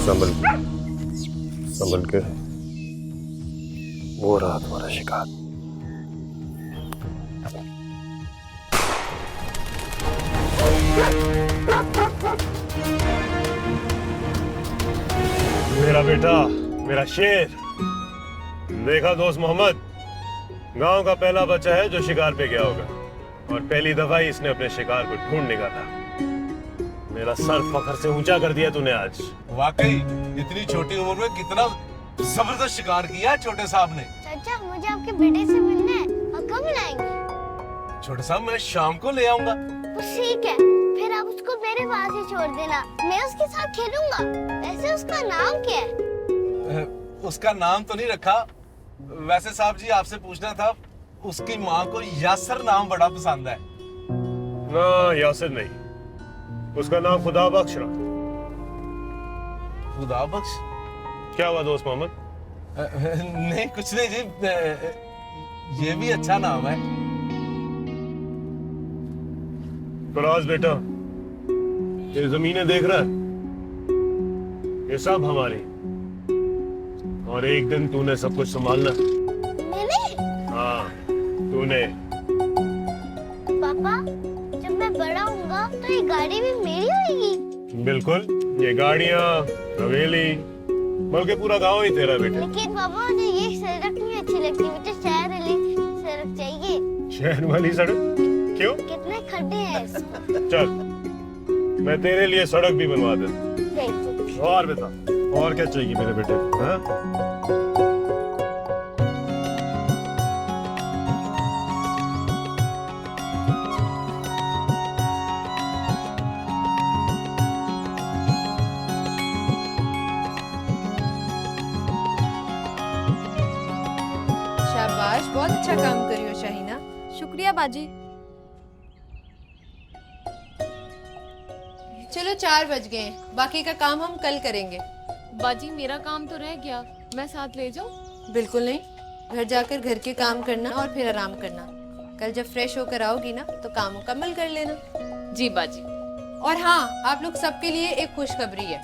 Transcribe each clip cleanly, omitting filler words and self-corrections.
संभल संभल के। वो रहा तुम्हारा शिकार। मेरा बेटा, मेरा शेर। देखा दोस्त मोहम्मद, गांव का पहला बच्चा है जो शिकार पे गया होगा, और पहली दफा ही इसने अपने शिकार को ढूंढ निकाला। मेरा सर फखर से ऊंचा कर दिया तूने आज। वाकई इतनी छोटी उम्र में कितना जबरदस्त शिकार किया है छोटे साहब ने। चाचा, मुझे आपके बेटे से मिलना है, और कब मिलाएंगे? छोटे साहब, मैं शाम को ले आऊंगा। बस ठीक है, फिर आप उसको मेरे पास ही छोड़ देना, मैं उसके साथ खेलूंगा। वैसे उसका नाम क्या है? उसका नाम तो नहीं रखा। वैसे साहब जी, आपसे पूछना था, उसकी माँ को यासर नाम बड़ा पसंद है। ना, यासिर नहीं, उसका नाम खुदा बख्श रहा। खुदा बख्श? क्या हुआ दोस्त मोहम्मद? नहीं कुछ नहीं जी, ये भी अच्छा नाम है। फराज बेटा, ये जमीनें देख रहा है, ये सब हमारी, और एक दिन तूने सब कुछ संभालना। मैंने? हाँ, तूने। पापा, जब मैं बड़ा होऊंगा तो ये गाड़ी भी मेरी होगी? बिल्कुल, ये गाड़ियाँ, हवेली, बल्कि पूरा गांव ही तेरा बेटा। लेकिन पापा, मुझे ये सड़क नहीं अच्छी लगती, मुझे शहर वाली सड़क चाहिए। शहर वाली सड़क? क्यों? कितने खड्डे हैं इसमें। चल, मैं तेरे लिए सड़क भी बनवा देता। और बेटा, और क्या चाहिए मेरे बेटे? हाँ? शाबाश, बहुत अच्छा काम करी हो शाहीना। शुक्रिया बाजी। चलो 4 बज गए, बाकी का काम हम कल करेंगे। बाजी, मेरा काम तो रह गया, मैं साथ ले जाऊं? बिल्कुल नहीं, घर जाकर घर के काम करना और फिर आराम करना। कल जब फ्रेश होकर आओगी ना तो काम मुकम्मल कर लेना। जी बाजी। और हाँ, आप लोग सबके लिए एक खुशखबरी है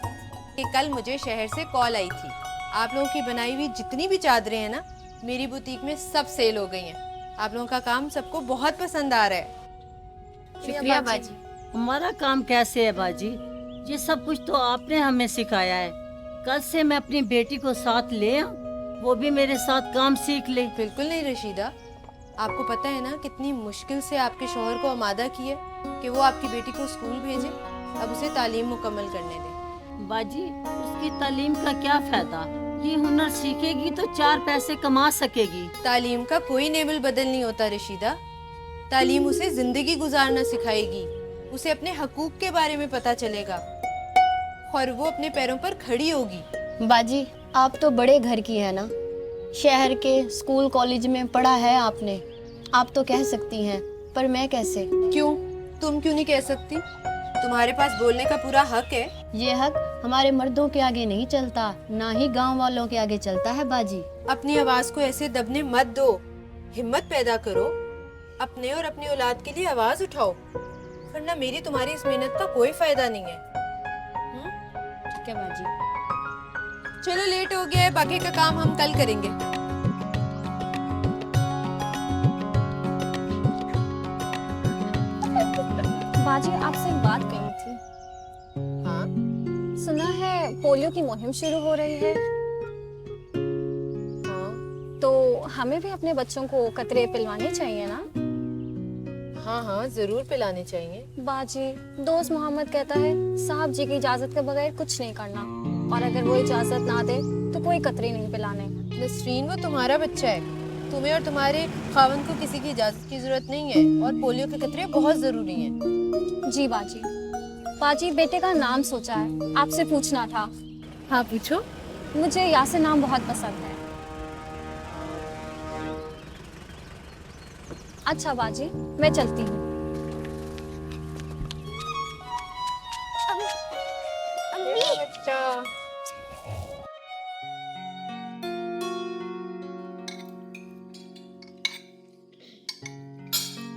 कि कल मुझे शहर से कॉल आई थी। आप लोगों की बनाई हुई जितनी भी चादरें हैं ना, मेरी बुटीक में सब सेल हो गई हैं। आप लोगों का काम सबको बहुत पसंद आ रहा है। शुक्रिया बाजी। हमारा काम कैसे है बाजी? ये सब कुछ तो आपने हमें सिखाया है। कल से मैं अपनी बेटी को साथ ले आऊं, वो भी मेरे साथ काम सीख ले। बिल्कुल नहीं रशीदा, आपको पता है ना कितनी मुश्किल से आपके शौहर को आमादा किया कि वो आपकी बेटी को स्कूल भेजे। अब उसे तालीम मुकम्मल करने दें। बाजी, उसकी तालीम का क्या फायदा? ये हुनर सीखेगी तो 4 पैसे कमा सकेगी। तालीम का कोई नेबल बदल नहीं होता रशीदा। तालीम उसे जिंदगी गुजारना सिखाएगी, उसे अपने हकूक के बारे में पता चलेगा और वो अपने पैरों पर खड़ी होगी। बाजी, आप तो बड़े घर की है ना, शहर के स्कूल कॉलेज में पढ़ा है आपने, आप तो कह सकती हैं, पर मैं कैसे? क्यों? तुम क्यों नहीं कह सकती? तुम्हारे पास बोलने का पूरा हक है। ये हक हमारे मर्दों के आगे नहीं चलता, ना ही गांव वालों के आगे चलता है बाजी। अपनी आवाज को ऐसे दबने मत दो, हिम्मत पैदा करो, अपने और अपनी औलाद के लिए आवाज उठाओ, वरना मेरी तुम्हारी इस मेहनत का कोई फायदा नहीं है। ठीक है बाजी। चलो लेट हो गया है, बाकी का काम हम कल करेंगे। बाजी, आपसे एक बात करनी थी। हाँ? सुना है पोलियो की मुहिम शुरू हो रही है, हाँ? तो हमें भी अपने बच्चों को कतरे पिलवाने चाहिए ना? हाँ हाँ, जरूर पिलाने चाहिए। बाजी, दोस्त मोहम्मद कहता है साहब जी की इजाजत के बगैर कुछ नहीं करना, और अगर वो इजाजत ना दे तो कोई कतरे नहीं पिलाने। नसरीन, वो तुम्हारा बच्चा है, तुम्हें और तुम्हारे खावन को किसी की इजाजत की जरूरत नहीं है, और पोलियो के कतरे बहुत जरूरी हैं। जी बाजी। बाजी, बेटे का नाम सोचा है, आपसे पूछना था। हाँ पूछो। मुझे यासिर नाम बहुत पसंद है। अच्छा बाजी, मैं चलती हूँ।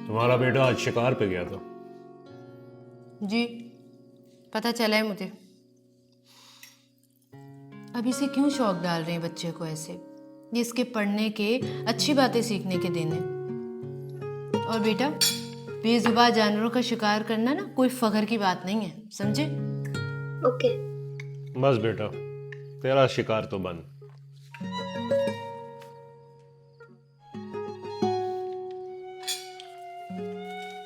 तुम्हारा बेटा आज शिकार पे गया था। जी, पता चला है मुझे। अब इसे क्यों शौक डाल रहे हैं बच्चे को ऐसे? ये इसके पढ़ने के, अच्छी बातें सीखने के दिन है। और बेटा, बेजुबान जानवरों का शिकार करना ना कोई फख्र की बात नहीं है, समझे? ओके। बस बेटा, तेरा शिकार तो बंद।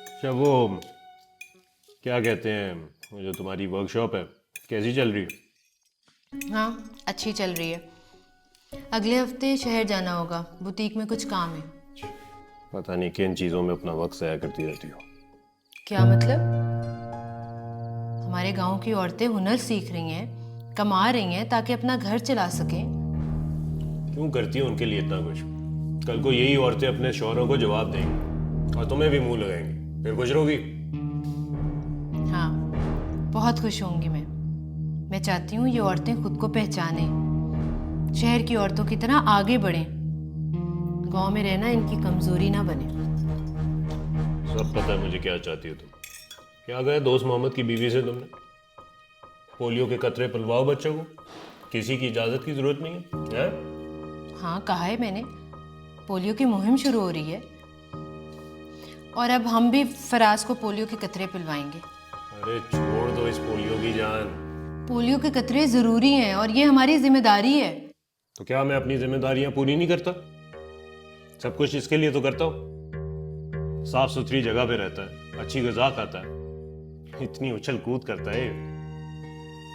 अच्छा, वो क्या कहते हैं, वो जो तुम्हारी वर्कशॉप है कैसी चल रही है? हाँ, अच्छी चल रही है। अगले हफ्ते शहर जाना होगा, बुटीक में कुछ काम है। पता नहीं किन चीज़ों में अपना वक्त ज़ाया करती रहती हो। क्या मतलब? हमारे गांव की औरतें हुनर सीख रही हैं, कमा रही हैं ताकि अपना घर चला सकें। क्यों करती हो उनके लिए इतना कुछ? कल को यही औरतें अपने शौहरों को जवाब देंगी और तुम्हें भी मुंह लगाएंगी, फिर खुश रहोगी? हाँ, बहुत खुश होंगी मैं चाहती हूँ ये औरतें खुद को पहचानें, शहर की औरतों की तरह आगे बढ़ें, गांव में रहना इनकी कमजोरी ना बने। सब पता है मुझे क्या चाहती हो तुम। क्या गया दोस्त मोहम्मद की बीवी से तुमने? पोलियो के कतरे पिलवाओ बच्चों को, किसी की इजाजत की जरूरत नहीं है? हाँ, कहा है मैंने, पोलियो की मुहिम शुरू हो रही है और अब हम भी फराज को पोलियो के कतरे पिलवाएंगे। अरे छोड़ दो इस पोलियो की जान। पोलियो के कतरे जरूरी हैं और ये हमारी जिम्मेदारी है। तो क्या मैं अपनी जिम्मेदारियां पूरी नहीं करता? सब कुछ इसके लिए तो करता हूँ। साफ सुथरी जगह पे रहता है, अच्छी ग़िज़ा खाता है, इतनी उछल कूद करता है,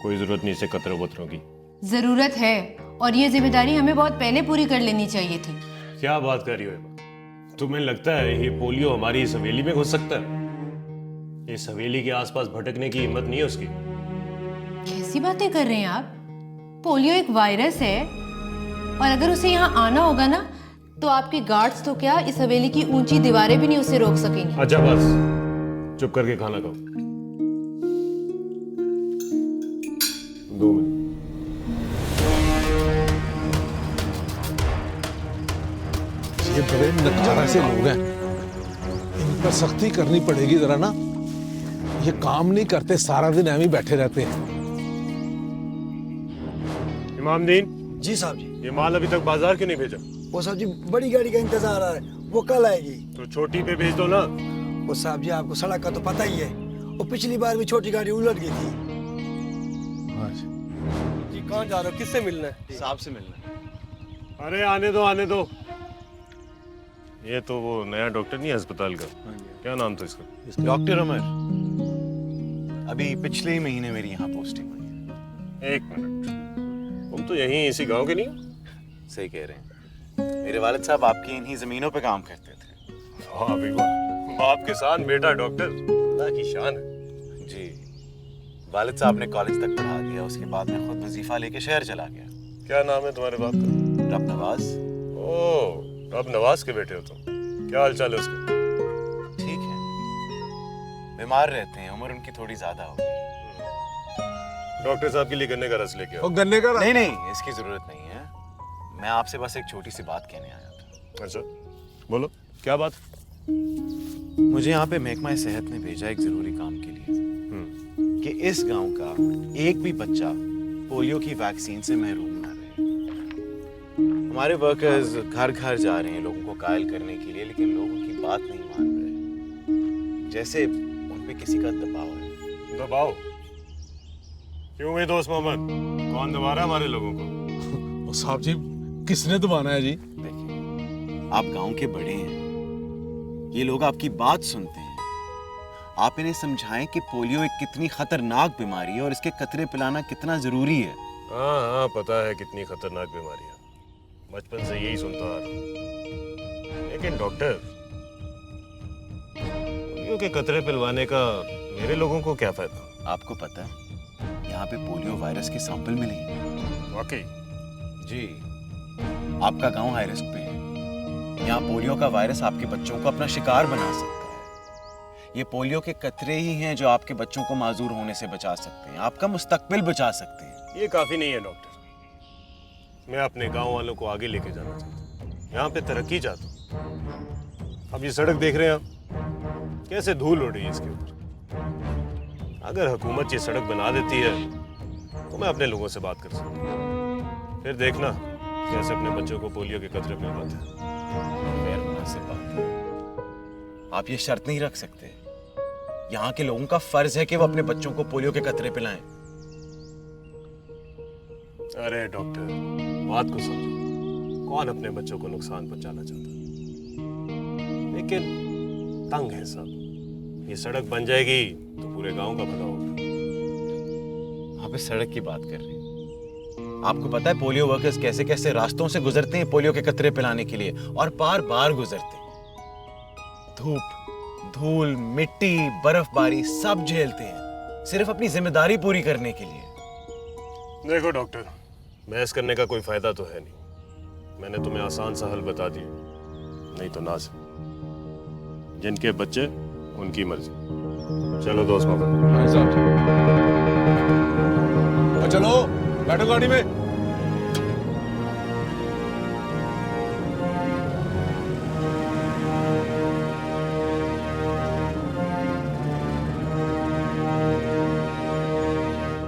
कोई जरूरत नहीं इसे कतरों वतरों की। जरूरत है और ये जिम्मेदारी हमें बहुत पहले पूरी कर लेनी चाहिए थी। क्या बात कर रही हो? तुम्हें लगता है ये पोलियो हमारी इस हवेली में घुस सकता है? इस हवेली के आसपास भटकने की हिम्मत नहीं है उसकी। कैसी बातें कर रहे हैं आप? पोलियो एक वायरस है और अगर उसे यहाँ आना होगा ना तो आपके गार्ड्स तो क्या, इस हवेली की ऊंची दीवारें भी नहीं उसे रोक सकेंगी। अच्छा बस, चुप करके खाना खाओ। 2 मिनट। ये बड़े नकारा से लोग हैं, इन पर सख्ती करनी पड़ेगी जरा ना। ये काम नहीं करते, सारा दिन ऐਵੇਂ ही बैठे रहते हैं। इमामदीन जी साहब जी। ये माल अभी तक बाजार क्यों नहीं भेजा? वो साहब जी बड़ी गाड़ी का इंतजार है, वो कल आएगी। तो छोटी पे भेज दो ना। वो साहब जी आपको सड़क का तो पता ही है, वो पिछली बार भी छोटी गाड़ी उलट गई थी। जी कहाँ जा रहे हो, किससे मिलना है? साहब से मिलना है। अरे आने दो आने दो। ये तो वो नया डॉक्टर नहीं है अस्पताल का, क्या नाम था इसका? डॉक्टर उमर, अभी पिछले ही महीने मेरी यहाँ पोस्टिंग हुई है। 1 मिनट, तुम तो यहीं इसी गांव के नहीं हो? सही कह रहे हैं, मेरे वालिद साहब आपकी इन्हीं जमीनों पे काम करते थे। हाँ भी बाप के साथ बेटा डॉक्टर, अल्लाह की शान है। जी, वालिद साहब ने कॉलेज तक पढ़ा दिया, उसके बाद मैं खुद वजीफा लेके शहर चला गया। क्या नाम है तुम्हारे बाप का? रब नवाज। ओह, रब नवाज के बेटे हो तुम। क्या हाल चाल है उसके? ठीक है, बीमार रहते हैं, उम्र उनकी थोड़ी ज्यादा हो गई। डॉक्टर साहब के लिए गन्ने का रस लेके आओ। और गन्ने का नहीं नहीं, इसकी जरूरत नहीं है, मैं आपसे बस एक छोटी सी बात कहने आया था। अच्छा बोलो, क्या बात? मुझे यहाँ पे महकमा सेहत ने भेजा एक जरूरी काम के लिए कि इस गांव का एक भी बच्चा पोलियो की वैक्सीन से महरूम ना रहे। हमारे वर्कर्स घर घर जा रहे हैं लोगों को कायल करने के लिए, लेकिन लोग उनकी बात नहीं मान रहे, जैसे उन पे किसी का दबाव है। दबाव? क्यों भाई दोस्त मोहम्मद, कौन दबा रहा है हमारे लोगों को? साहब जी किसने दबाना है जी? देखिए, आप गांव के बड़े हैं, ये लोग आपकी बात सुनते हैं, आप इन्हें समझाएं कि पोलियो एक कितनी खतरनाक बीमारी है और इसके कतरे पिलाना कितना जरूरी है। हाँ हाँ पता है कितनी खतरनाक बीमारी है, बचपन से यही सुनता आ रहा हूँ। लेकिन डॉक्टर, पोलियो के कतरे पिलवाने का मेरे लोगों को क्या फायदा? आपको पता है यहाँ पे पोलियो वायरस के सैंपल मिले हैं। वाकई? जी, आपका गांव हाई रिस्क पे है, यहाँ पोलियो का वायरस आपके बच्चों को अपना शिकार बना सकता है। ये पोलियो के कतरे ही हैं जो आपके बच्चों को माजूर होने से बचा सकते हैं, आपका मुस्तकबिल बचा सकते हैं। ये काफी नहीं है डॉक्टर, मैं अपने गांव वालों को आगे लेके जाना चाहता हूँ, यहाँ पे तरक्की चाहता हूँ। अब ये सड़क देख रहे हैं आप, कैसे धूल उड़ रही है इसके ऊपर। अगर हुकूमत ये सड़क बना देती है तो मैं अपने लोगों से बात कर सकता हूँ। फिर देखना कैसे अपने बच्चों को पोलियो के कतरे पिलवाते हैं। गैर मुनासिब बात है। आप ये शर्त नहीं रख सकते। यहाँ के लोगों का फर्ज है कि वो अपने बच्चों को पोलियो के कतरे पिलाएं। अरे डॉक्टर, बात को समझो। कौन अपने बच्चों को नुकसान पहुंचाना चाहता है? लेकिन तंग है सब। ये सड़क बन जाएगी तो पूरे गांव का भला होगा। आप इस सड़क की बात कर रहे हैं। आपको पता है पोलियो वर्कर्स कैसे कैसे रास्तों से गुजरते हैं पोलियो के कतरे पिलाने के लिए, और बार बार गुजरते हैं। धूप, धूल, मिट्टी, बर्फबारी सब झेलते हैं, सिर्फ अपनी जिम्मेदारी पूरी करने के लिए। देखो डॉक्टर, बहस करने का कोई फायदा तो है नहीं। मैंने तुम्हें आसान सा हल बता दिया, नहीं तो ना से। जिनके बच्चे उनकी मर्जी। चलो दोस्त मोहम्मद। हाँ साहब। चलो बैठो गाड़ी में।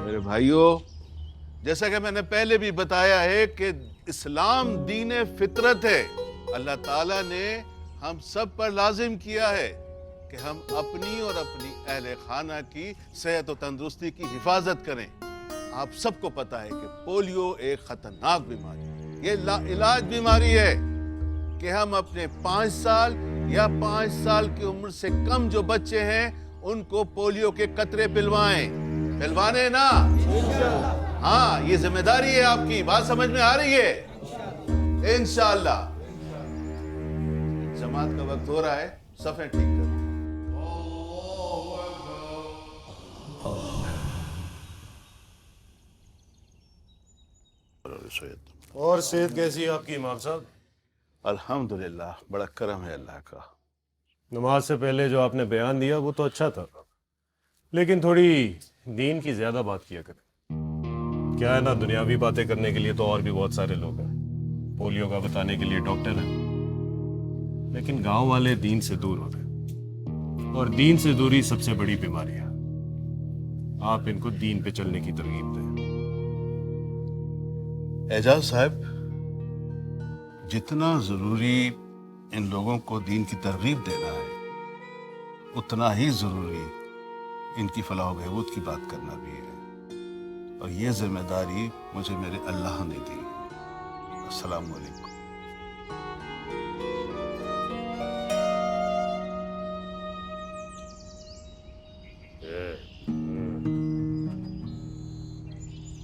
मेरे भाइयों, जैसा कि मैंने पहले भी बताया है कि इस्लाम दीन फितरत है। अल्लाह ताला ने हम सब पर लाजिम किया है कि हम अपनी और अपनी अहले खाना की सेहत और तंदुरुस्ती की हिफाजत करें। आप सबको पता है कि पोलियो एक खतरनाक बीमारी है। ये लाइलाज बीमारी है कि हम अपने 5 साल या 5 साल की उम्र से कम जो बच्चे हैं उनको पोलियो के कतरे पिलवाएं। पिलवाने ना? हाँ, ये जिम्मेदारी है आपकी। बात समझ में आ रही है? इंशाअल्लाह। जमात का वक्त हो रहा है, सफे ठीक कर। और सेहत कैसी है आपकी इमाम साहब? अल्हम्दुलिल्लाह, बड़ा करम है अल्लाह का। नमाज से पहले जो आपने बयान दिया वो तो अच्छा था, लेकिन थोड़ी दीन की ज्यादा बात किया करें। क्या है ना, दुनियावी बातें करने के लिए तो और भी बहुत सारे लोग हैं, पोलियो का बताने के लिए डॉक्टर हैं, लेकिन गांव वाले दीन से दूर हो गए, और दीन से दूरी सबसे बड़ी बीमारी है। आप इनको दीन पे चलने की तरगीब दें। एजाज साहब, जितना जरूरी इन लोगों को दीन की तरगीब देना है, उतना ही जरूरी इनकी फलाह व बहबूद की बात करना भी है, और ये जिम्मेदारी मुझे मेरे अल्लाह ने दी। अस्सलाम वालेकुम।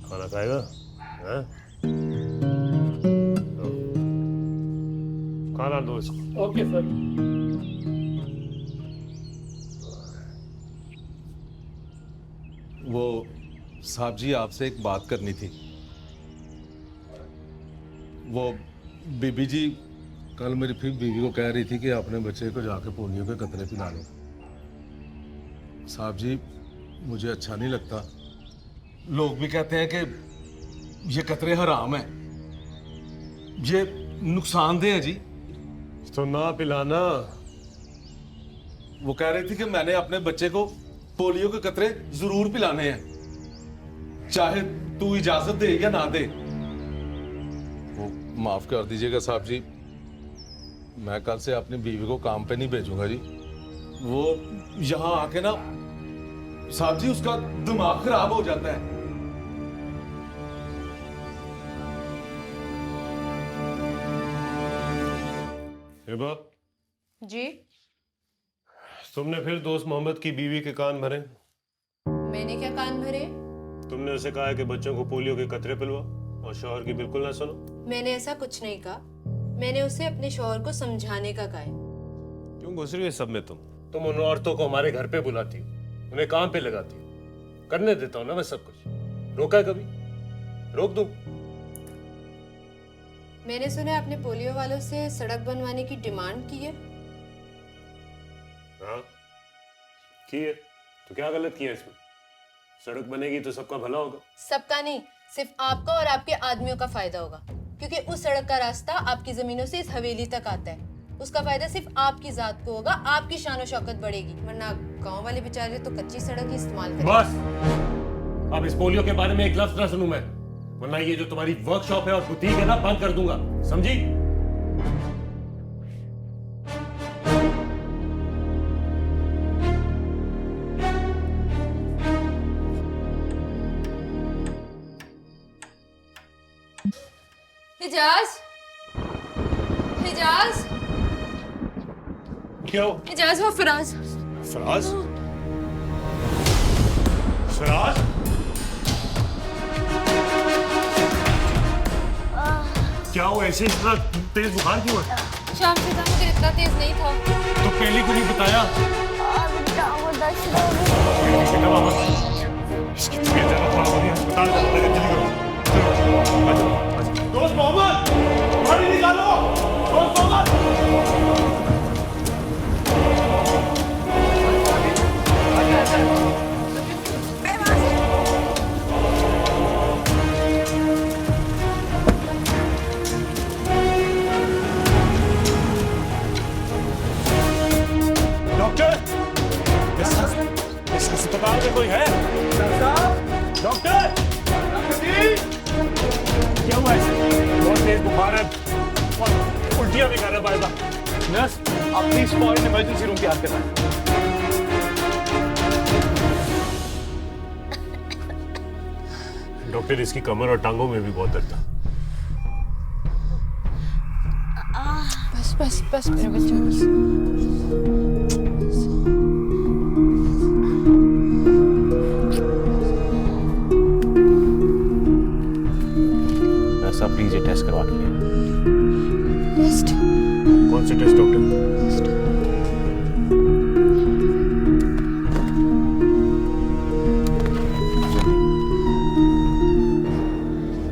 खाना खाएगा? हैं? खाना दो इसको। Okay sir. वो साहब जी, आपसे एक बात करनी थी। वो बीबी जी कल मेरी फिर बीवी को कह रही थी कि अपने बच्चे को जाके पोलियो के कतरे पिला लो। साहब जी, मुझे अच्छा नहीं लगता। लोग भी कहते हैं कि ये कतरे हराम है, ये नुकसानदेह है जी। तो ना पिलाना। वो कह रही थी कि मैंने अपने बच्चे को पोलियो के कतरे जरूर पिलाने हैं, चाहे तू इजाजत दे या ना दे। वो माफ कर दीजिएगा साहब जी, मैं कल से अपनी बीवी को काम पे नहीं भेजूंगा जी। वो यहां आके ना साहब जी उसका दिमाग खराब हो जाता है। हिबा, जी? तुमने फिर दोस्त मोहम्मद की बीवी के कान भरे? मैंने क्या कान भरे? तुमने उसे कहा है कि बच्चों को पोलियो के कतरे पिलवा, और शौहर की बिल्कुल ना सुनो। मैंने ऐसा कुछ नहीं कहा। मैंने उसे अपने शौहर को समझाने का कहा है। क्यों घुस रही हो सब में? तुम उन औरतों को हमारे घर पे बुलाती हो, उन्हें काम पे लगाती हो। करने देता हूँ ना मैं सब कुछ। रोका है कभी? रोक दूं? मैंने सुना आपने पोलियो वालों से सड़क बनवाने की डिमांड की है। हाँ की है। तो क्या गलत किया इसमें? सड़क बनेगी तो सबका भला होगा। सबका नहीं, सिर्फ आपका और आपके आदमियों का फायदा होगा, क्योंकि उस सड़क का रास्ता आपकी जमीनों से इस हवेली तक आता है। उसका फायदा सिर्फ आपकी जात को होगा, आपकी शान और शौकत बढ़ेगी, वरना गांव वाले बेचारे तो कच्ची सड़क ही इस्तेमाल करेंगे। बस अब इस पोलियो के बारे में एक लफ्ज ना सुनूं मैं। वरना ये जो तुम्हारी वर्कशॉप है और बुटीक है ना, बंद कर दूंगा, समझी? हिजाज, हिजाज, क्यों? हिजाज, वो फराज। फराज? फराज? क्या हुआ? ऐसे इतना तेज बुखार क्यों है? शाम से था मुझे इतना तेज नहीं था। तो पहले क्यों नहीं बताया? बेटा वापस। इसकी तबीयत ज्यादा खराब हो रही है, अस्पताल जाना पड़ेगा, जल्दी करो। अच्छा, दोस्त मोहम्मद, गाड़ी निकालो। दोस्त मोहम्मद। डॉक्टर, इस अस्पताल में कोई है? डॉक्टर, क्या हुआ है? बहुत तेज बुखार है और उल्टियां भी कर रहा है बार बार। नर्स, आप प्लीज फौरन इमरजेंसी रूम तैयार करना है। डॉक्टर, इसकी कमर और टांगों में भी बहुत दर्द था। बस बस बस मेरे बच्चे, बस। ऐसा प्लीज ये टेस्ट करवा के लेना। टेस्ट? कौन से टेस्ट डॉक्टर?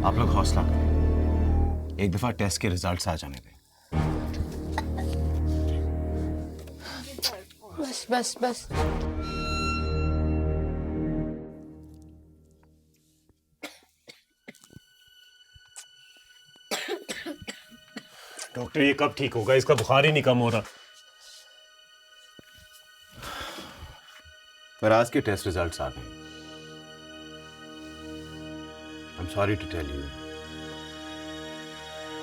आप लोग हौसला करें, एक दफा टेस्ट के रिजल्ट्स आ जाने दें। बस बस बस। डॉक्टर, ये कब ठीक होगा? इसका बुखार ही नहीं कम हो रहा। फराज के टेस्ट रिजल्ट्स आ गए। I am sorry to tell you,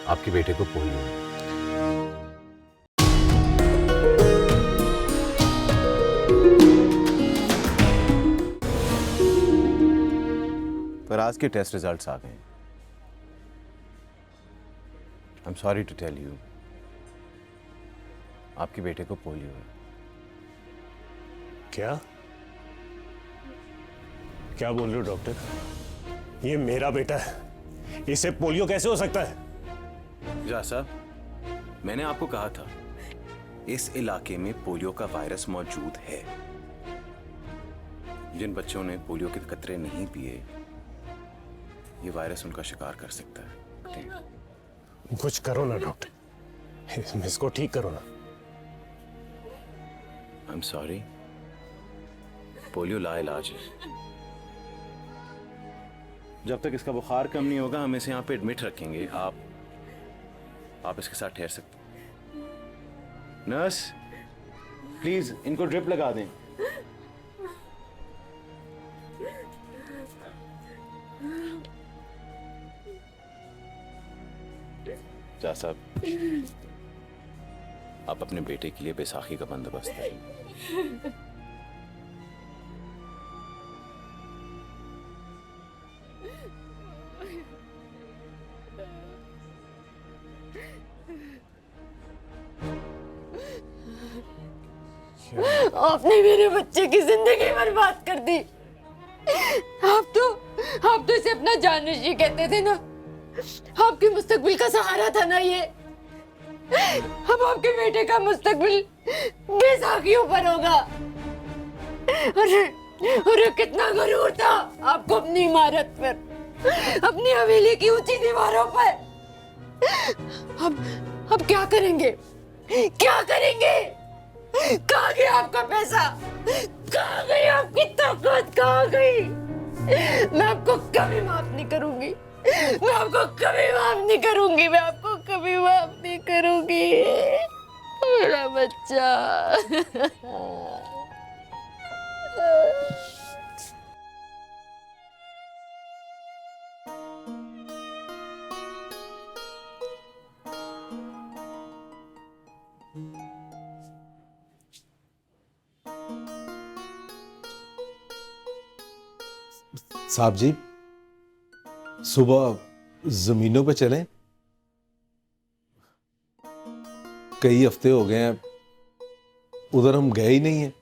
आपके बेटे को पोलियो है। फराज के टेस्ट रिजल्ट्स आ गए। I am sorry to tell you, आपके बेटे को पोलियो है। क्या? क्या बोल रहे हो डॉक्टर? ये मेरा बेटा है, इसे पोलियो कैसे हो सकता है? जा साहब, मैंने आपको कहा था इस इलाके में पोलियो का वायरस मौजूद है। जिन बच्चों ने पोलियो के कतरे नहीं पिए, ये वायरस उनका शिकार कर सकता है। कुछ करो ना डॉक्टर, इसको ठीक करो ना। आई एम सॉरी, पोलियो लाइलाज है। जब तक इसका बुखार कम नहीं होगा, हम इसे यहाँ पे एडमिट रखेंगे। आप इसके साथ ठहर सकते हैं। नर्स, प्लीज इनको ड्रिप लगा दें। जा साहब, आप अपने बेटे के लिए बैसाखी का बंदोबस्त करें। आपने मेरे बच्चे की जिंदगी बर्बाद कर दी। आप तो इसे अपना जानशी कहते थे ना। आपके मुस्तकबिल का सहारा था ना ये। अब आपके बेटे का मुस्तकबिल बैसाखियों पर होगा। अरे कितना गरूर था आपको अपनी इमारत पर, अपनी हवेली की ऊंची दीवारों पर। अब क्या करेंगे? क्या करेंगे? कहाँ गया आपका पैसा? कहाँ गई आपकी ताकत? कहाँ गई? मैं आपको कभी माफ नहीं करूंगी। मैं आपको कभी माफ नहीं करूंगी। मैं आपको कभी माफ नहीं करूंगी। मेरा बच्चा। साहब जी, सुबह जमीनों पे चलें। कई हफ्ते हो गए हैं उधर हम गए ही नहीं है।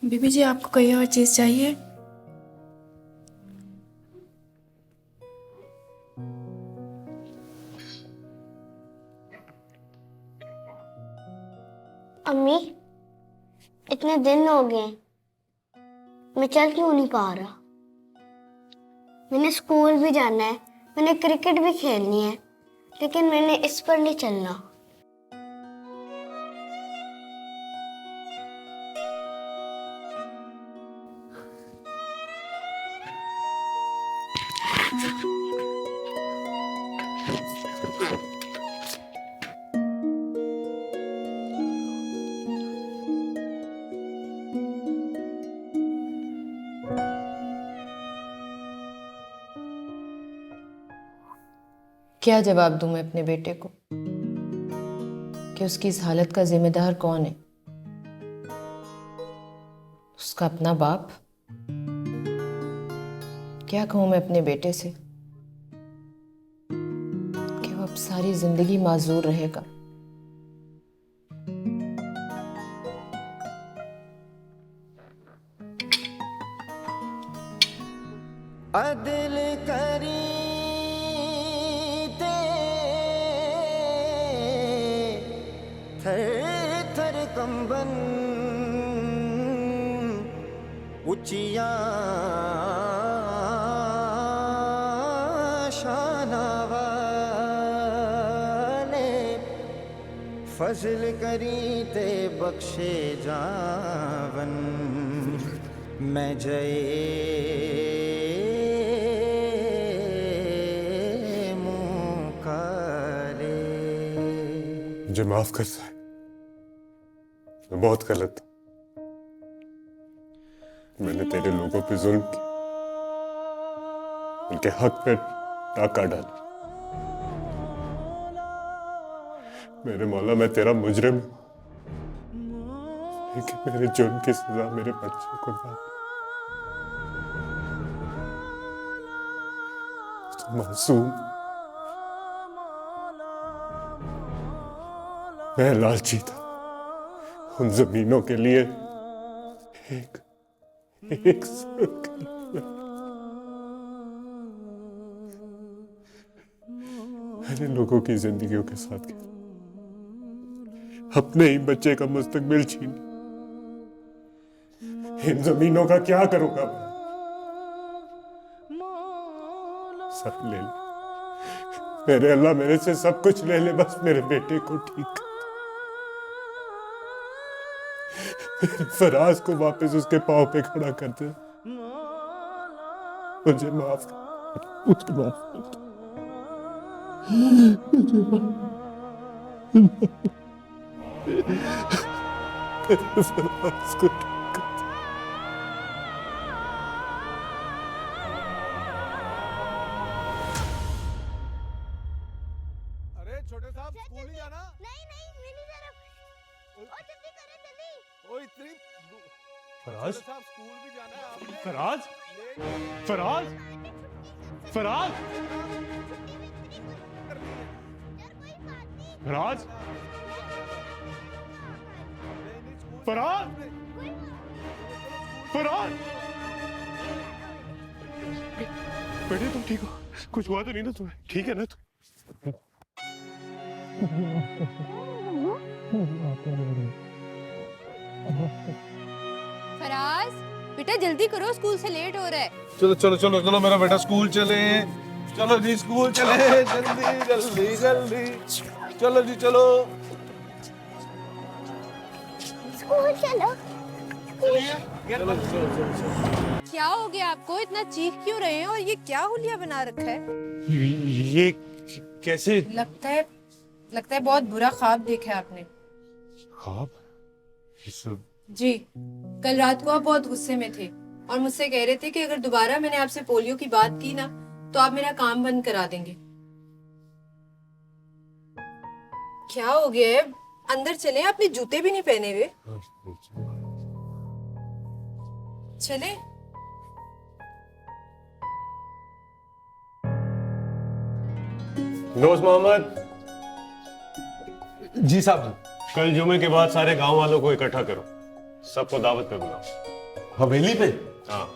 बीबी जी, आपको कोई और चीज चाहिए? अम्मी, इतने दिन हो गए, मैं चल क्यों नहीं पा रहा? मैंने स्कूल भी जाना है, मैंने क्रिकेट भी खेलनी है, लेकिन मैंने इस पर नहीं चलना। क्या जवाब दूं मैं अपने बेटे को कि उसकी इस हालत का जिम्मेदार कौन है? उसका अपना बाप? क्या कहूं मैं अपने बेटे से कि वो अब सारी जिंदगी माजूर रहेगा? अदिल करी थर थर कंबन उचिया शानावाले फजल करी ते बख्शे जावन मैं जय मुकाले। मुझे माफ कर दे, मैं बहुत गलत हूं। मैंने तेरे लोगों पे जुल्म किया, उनके हक पे डाका डाला। मेरे मौला, मैं तेरा मुजरिम हूं, लेकिन मेरे जुर्म की सजा मेरे बच्चे को ना। तो मासूम, मैं लालची था। उन जमीनों के लिए एक मैंने लोगों की जिंदगियों के साथ किया, अपने ही बच्चे का मुस्तकबिल छीन। इन जमीनों का क्या करूंगा मैं? सब ले ले मेरे अल्लाह, मेरे से सब कुछ ले ले, बस मेरे बेटे को ठीक कर। मेरे फराज को वापस उसके पांव पे खड़ा कर दे। मुझे माफ कर, मुझे माफ कर, मुझे फराज को ठीक कर दे। अरे छोटे साहब, स्कूल नहीं जाना? नहीं नहीं, मैं नहीं जा रहा। ओ जल्दी करें, जल्दी। ओ इतनी फराज, साहब स्कूल भी जाना है आपने? फराज, फराज, फराज, फराज, फराज, फराज। बेटे तुम ठीक हो? कुछ हुआ तो नहीं ना तुम्हें? ठीक है ना तुम? फराज, बेटा जल्दी करो, स्कूल से लेट हो रहा है। चलो चलो चलो चलो, मेरा बेटा स्कूल चले। चलो जी स्कूल चले, जल्दी जल्दी जल्दी। चलो जी चलो। स्कूल चलो। चलो चलो चलो। क्या हो गया आपको? इतना चीख क्यों रहे हैं? और ये क्या हुलिया बना रखा है? ये कैसे? लगता है बहुत बुरा ख्वाब देखा है आपने। ख्वाब? जी, कल रात को आप बहुत गुस्से में थे और मुझसे कह रहे थे कि अगर दोबारा मैंने आपसे पोलियो की बात की ना तो आप मेरा काम बंद करा देंगे। क्या हो गया है? अंदर चले, आपने जूते भी नहीं पहने हुए। चले। दोस्त मोहम्मद। जी साहब। कल जुमे के बाद सारे गांव वालों को इकट्ठा करो, सबको दावत पे बुलाओ। हवेली पे? हाँ,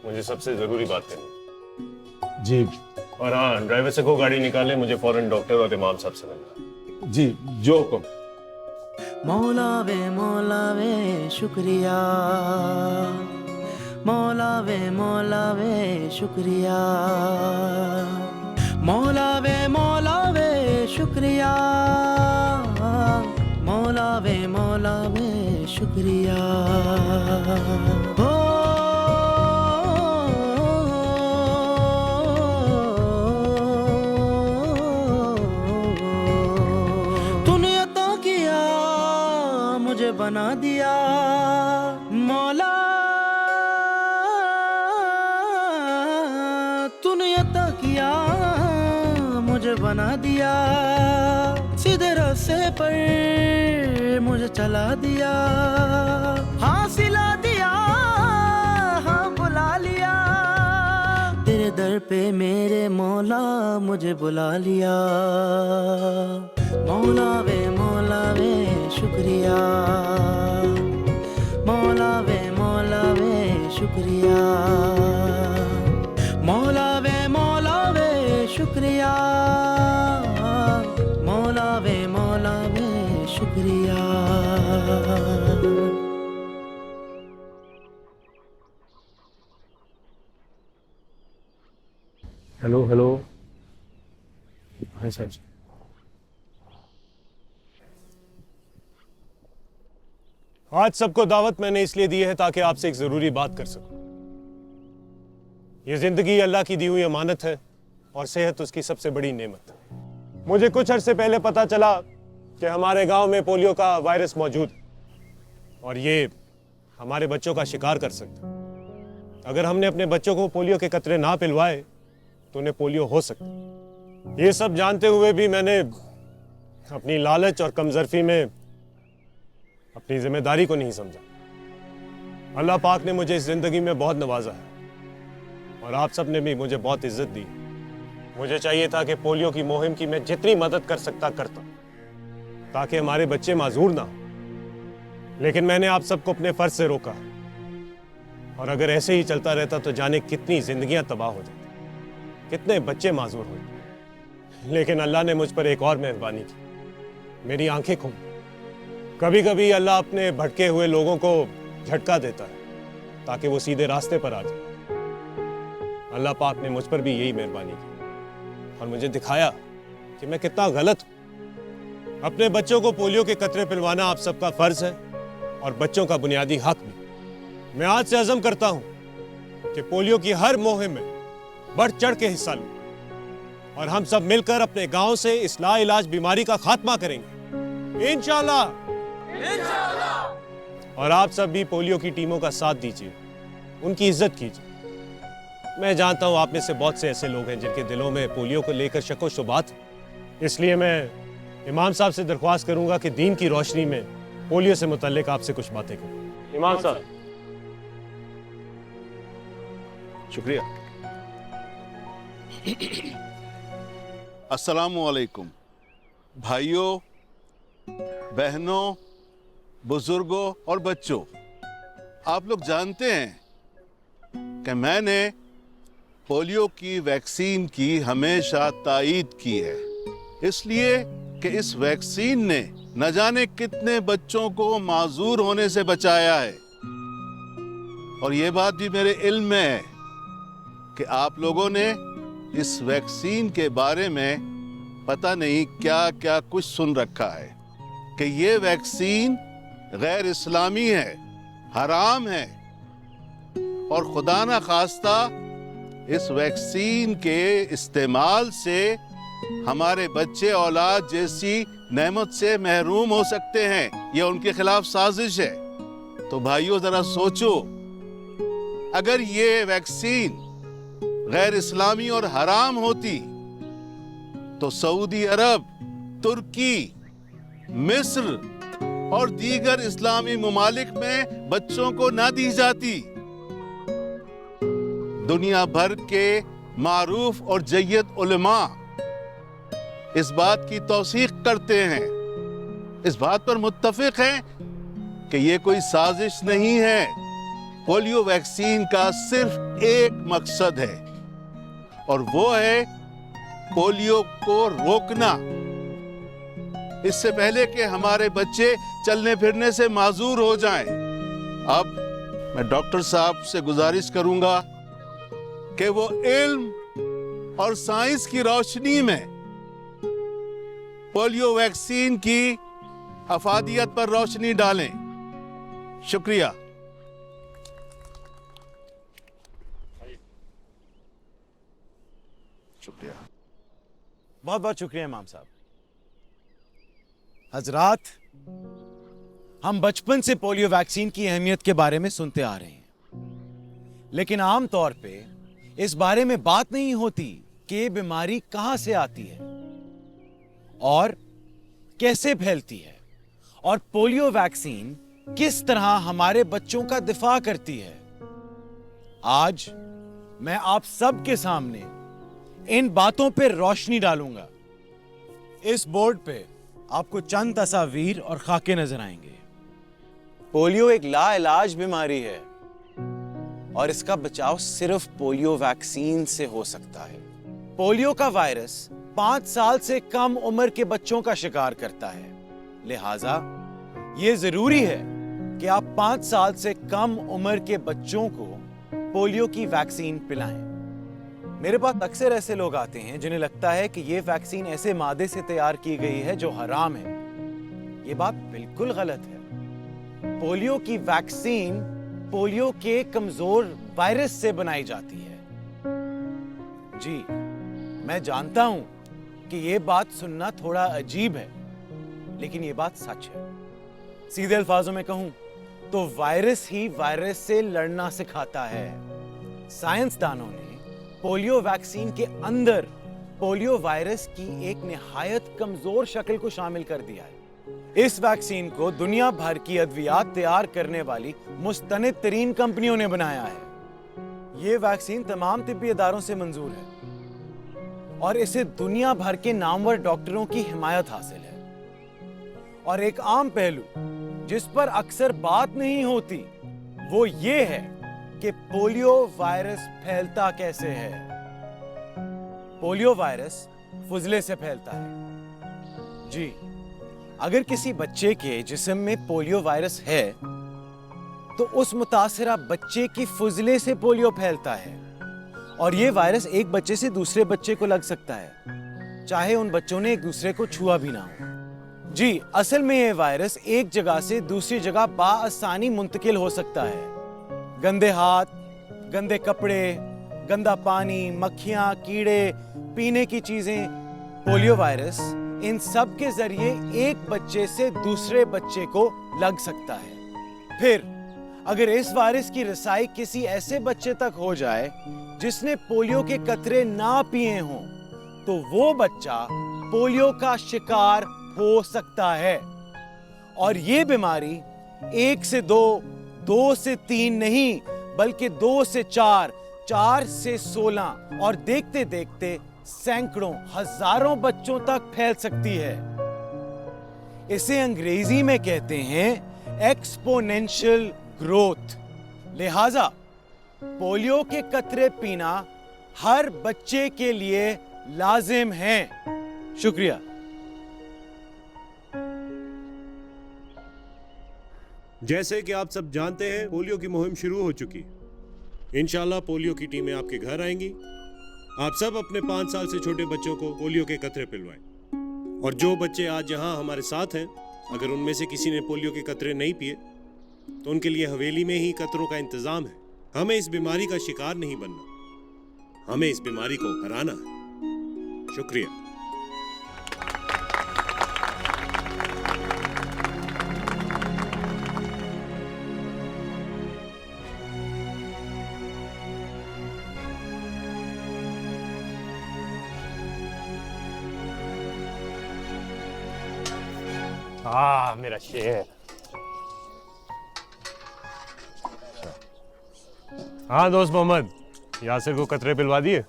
मुझे सबसे जरूरी बात करनी। जी। और हाँ, ड्राइवर से को गाड़ी निकाले, मुझे फौरन डॉक्टर और इमाम साहब से मिलना। जी, जो हुक्म। मौला वे शुक्रिया, मौला वे शुक्रिया, मौला वे शुक्रिया, मौला वे शुक्रिया। हो तूने अता किया मुझे बना दिया मौला, तूने अता किया मुझे बना दिया, सीधे रास्ते पर मुझे चला दिया, हाँ सिला दिया, हाँ बुला लिया, तेरे दर पे मेरे मौला मुझे बुला लिया। मौला वे शुक्रिया, मौला वे शुक्रिया, मौला वे शुक्रिया, मौला वे शुक्रिया। Hello hello. हाँ सर। आज सबको दावत मैंने इसलिए दी है ताकि आपसे एक जरूरी बात कर सकूं। ये जिंदगी अल्लाह की दी हुई अमानत है और सेहत उसकी सबसे बड़ी नेमत है। मुझे कुछ अरसे पहले पता चला कि हमारे गांव में पोलियो का वायरस मौजूद है और ये हमारे बच्चों का शिकार कर सकता है। अगर हमने अपने बच्चों को पोलियो के कतरे ना पिलवाए तो उन्हें पोलियो हो सकता है। ये सब जानते हुए भी मैंने अपनी लालच और कमजोरी में अपनी जिम्मेदारी को नहीं समझा। अल्लाह पाक ने मुझे इस जिंदगी में बहुत नवाजा है और आप सब ने भी मुझे बहुत इज्जत दी। मुझे चाहिए था कि पोलियो की मुहिम की मैं जितनी मदद कर सकता करता ताकि हमारे बच्चे माजूर ना हो, लेकिन मैंने आप सबको अपने फर्ज से रोका और अगर ऐसे ही चलता रहता तो जाने कितनी जिंदगियां तबाह हो जाती, कितने बच्चे माजूर हो। लेकिन अल्लाह ने मुझ पर एक और मेहरबानी की, मेरी आंखें खुल। कभी कभी अल्लाह अपने भटके हुए लोगों को झटका देता है ताकि वो सीधे रास्ते पर आ जाए। अल्लाह पाक ने मुझ पर भी यही मेहरबानी की और मुझे दिखाया कि मैं कितना गलत हूं। अपने बच्चों को पोलियो के कतरे पिलवाना आप सबका फर्ज है और बच्चों का बुनियादी हक भी। मैं आज से अज़म करता हूं कि पोलियो की हर मुहिम में बढ़ चढ़ के हिस्सा लूं और हम सब मिलकर अपने गांव से इस लाइलाज बीमारी का खात्मा करेंगे इंशाअल्लाह। और आप सब भी पोलियो की टीमों का साथ दीजिए, उनकी इज्जत कीजिए। मैं जानता हूं आप में से बहुत से ऐसे लोग हैं जिनके दिलों में पोलियो को लेकर शको शुबात है, इसलिए मैं इमाम साहब से दरख्वास्त करूंगा कि दीन की रोशनी में पोलियो से मुतल्लिक आपसे कुछ बातें करूं। इमाम साहब। शुक्रिया। अस्सलामु अलैकुम भाइयों, बहनों, बुजुर्गों और बच्चों। आप लोग जानते हैं कि मैंने पोलियो की वैक्सीन की हमेशा तायीद की है, इसलिए कि इस वैक्सीन ने न जाने कितने बच्चों को माजूर होने से बचाया है। और ये बात भी मेरे इल्म में है कि आप लोगों ने इस वैक्सीन के बारे में पता नहीं क्या क्या कुछ सुन रखा है कि ये वैक्सीन गैर इस्लामी है, हराम है। और खुदा ना खास्ता इस वैक्सीन के इस्तेमाल से हमारे बच्चे औलाद जैसी नेमत से महरूम हो सकते हैं। यह उनके खिलाफ साजिश है। तो भाइयों जरा सोचो, अगर ये वैक्सीन गैर इस्लामी और हराम होती तो सऊदी अरब, तुर्की, मिस्र और दीगर इस्लामी मुमालिक में बच्चों को ना दी जाती। दुनिया भर के मारूफ और जय्यद उलमा इस बात की तौसीक करते हैं, इस बात पर मुत्तफिक हैं कि यह कोई साजिश नहीं है। पोलियो वैक्सीन का सिर्फ एक मकसद है और वो है पोलियो को रोकना, इससे पहले कि हमारे बच्चे चलने फिरने से माजूर हो जाएं। अब मैं डॉक्टर साहब से गुजारिश करूंगा कि वो इल्म और साइंस की रोशनी में पोलियो वैक्सीन की अफादियत पर रोशनी डालें। शुक्रिया। शुक्रिया, बहुत बहुत शुक्रिया इमाम साहब। हजरात, हम बचपन से पोलियो वैक्सीन की अहमियत के बारे में सुनते आ रहे हैं, लेकिन आम तौर पे इस बारे में बात नहीं होती कि ये बीमारी कहां से आती है और कैसे फैलती है और पोलियो वैक्सीन किस तरह हमारे बच्चों का दिफा करती है। आज मैं आप सब के सामने इन बातों पर रोशनी डालूंगा। इस बोर्ड पे आपको चंद तस्वीर और खाके नजर आएंगे। पोलियो एक लाइलाज बीमारी है और इसका बचाव सिर्फ पोलियो वैक्सीन से हो सकता है। पोलियो का वायरस 5 साल से कम उम्र के बच्चों का शिकार करता है, लिहाजा यह जरूरी है कि आप 5 साल से कम उम्र के बच्चों को पोलियो की वैक्सीन पिलाएं। मेरे पास अक्सर ऐसे लोग आते हैं जिन्हें लगता है कि यह वैक्सीन ऐसे मादे से तैयार की गई है जो हराम है। यह बात बिल्कुल गलत है। पोलियो की वैक्सीन पोलियो के कमजोर वायरस से बनाई जाती है। जी, मैं जानता हूं कि यह बात सुनना थोड़ा अजीब है, लेकिन यह बात सच है। सीधे अल्फाजों में कहूं तो वायरस ही वायरस से लड़ना सिखाता है। साइंसदानों ने पोलियो वैक्सीन के अंदर पोलियो वायरस की एक निहायत कमजोर शक्ल को शामिल कर दिया है। इस वैक्सीन को दुनिया भर की अद्वियात तैयार करने वाली मुस्तनिद तरीन कंपनियों ने बनाया है। यह वैक्सीन तमाम तिब्बी इदारों से मंजूर है और इसे दुनिया भर के नामवर डॉक्टरों की हिमायत हासिल है। और एक आम पहलू जिस पर अक्सर बात नहीं होती वो ये है कि पोलियो वायरस फैलता कैसे है। पोलियो वायरस फुजले से फैलता है। जी, अगर किसी बच्चे के जिस्म में पोलियो वायरस है तो उस मुतासिरा बच्चे की फुजले से पोलियो फैलता है और यह वायरस एक बच्चे से दूसरे बच्चे को लग सकता है, चाहे उन बच्चों ने एक दूसरे को छुआ भी ना हो। जी, असल में यह वायरस एक जगह से दूसरी जगह बाआसानी मुंतकिल हो सकता है। गंदे हाथ, गंदे कपड़े, गंदा पानी, मक्खियां, कीड़े, पीने की चीजें, पोलियो वायरस इन सब के जरिए एक बच्चे से दूसरे बच्चे को लग सकता है। फिर अगर इस वायरस की रसाई किसी ऐसे बच्चे तक हो जाए जिसने पोलियो के कतरे ना पिए हों तो वो बच्चा पोलियो का शिकार हो सकता है। और ये बीमारी 1 से 2, 2 से 3 नहीं बल्कि 2 से 4, 4 से 16 और देखते देखते सैकड़ों हजारों बच्चों तक फैल सकती है। इसे अंग्रेजी में कहते हैं एक्सपोनेंशियल ग्रोथ। लिहाजा पोलियो के कतरे पीना हर बच्चे के लिए लाजिम है। शुक्रिया। जैसे कि आप सब जानते हैं, पोलियो की मुहिम शुरू हो चुकी। इंशाल्लाह पोलियो की टीमें आपके घर आएंगी। आप सब अपने 5 साल से छोटे बच्चों को पोलियो के कतरे पिलवाएं। और जो बच्चे आज यहाँ हमारे साथ हैं, अगर उनमें से किसी ने पोलियो के कतरे नहीं पिए तो उनके लिए हवेली में ही कतरों का इंतजाम है। हमें इस बीमारी का शिकार नहीं बनना, हमें इस बीमारी को हराना है। शुक्रिया। मेरा शेर। हाँ दोस्त मोहम्मद, यासिर को कतरे पिलवा दिए?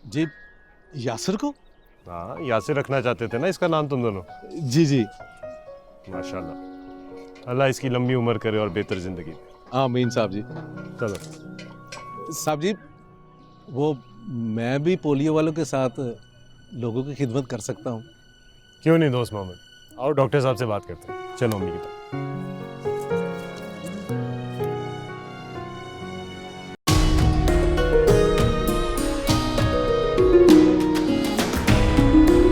जी यासिर को? हाँ, यासिर रखना चाहते थे ना इसका नाम तुम दोनों। जी जी। माशाल्लाह, अल्लाह इसकी लंबी उम्र करे और बेहतर जिंदगी। आमीन साहब जी। चलो साहब जी, वो मैं भी पोलियो वालों के साथ लोगों की खिदमत कर सकता हूँ? क्यों नहीं दोस्त मोहम्मद, आओ डॉक्टर साहब से बात करते हैं। चलो अम्मी की तरफ।